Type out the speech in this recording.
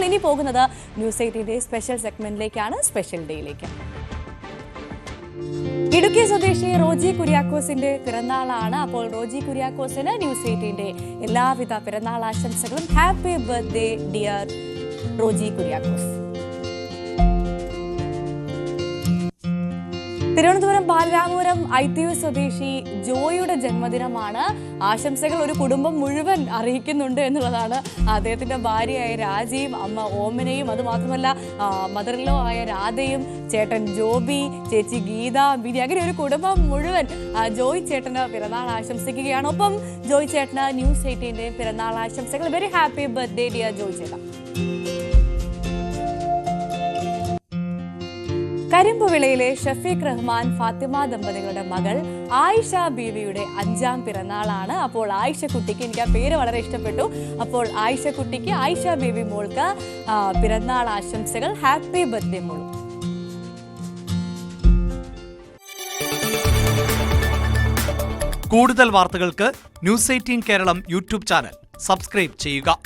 ഇനി പോകുന്നത് news 18 special സെഗ്മെന്റിലേക്കാണ്, special ഡേയിലേക്ക്. Idukki സ്വദേശി റോജി കുര്യാക്കോസിന്റെ പിറന്നാളാണ്. അപ്പോൾ റോജി കുര്യാക്കോസിന് ന്യൂസ് 18 എല്ലാവിധ പിറന്നാൾ ആശംസകളും. Happy birthday dear Roji Kuriakose. Thiruvananthapuram Balaramapuram ITU സ്വദേശി ജോയിയുടെ ജന്മദിനമാണ്. ആശംസകൾ ഒരു കുടുംബം മുഴുവൻ അറിയിക്കുന്നുണ്ട് എന്നുള്ളതാണ്. അദ്ദേഹത്തിന്റെ ഭാര്യയായ രാജയും അമ്മ ഓമനയും, അതുമാത്രമല്ല മദറിലോ ആയ രാധയും, ചേട്ടൻ ജോബി, ചേച്ചി ഗീത, ബിനി, അങ്ങനെ ഒരു കുടുംബം മുഴുവൻ ജോയ് ചേട്ടന് പിറന്നാൾ ആശംസിക്കുകയാണ്. ഒപ്പം ജോയ് ചേട്ടന് ന്യൂസ് 18 പിറന്നാൾ ആശംസകൾ. Very happy birthday dear Joy ചേട്ടൻ. കരിമ്പുവിളയിലെ ഷഫീഖ് റഹ്മാൻ ഫാത്തിമ ദമ്പതികളുടെ മകൾ ആയിഷ ബീവിയുടെ 5ാം പിറന്നാളാണ്. അപ്പോൾ ആയിഷ കുട്ടിക്ക്, എനിക്ക് ആ പേര് വളരെ ഇഷ്ടപ്പെട്ടു, അപ്പോൾ ആയിഷ കുട്ടിക്ക്, ആയിഷ ബീവി മോൾക്ക് പിറന്നാൾ ആശംസകൾ. ഹാപ്പി ബർത്ത്ഡേ മോളു. കൂടുതൽ വാർത്തകൾക്ക് news 18 Keralam YouTube channel subscribe ചെയ്യുക.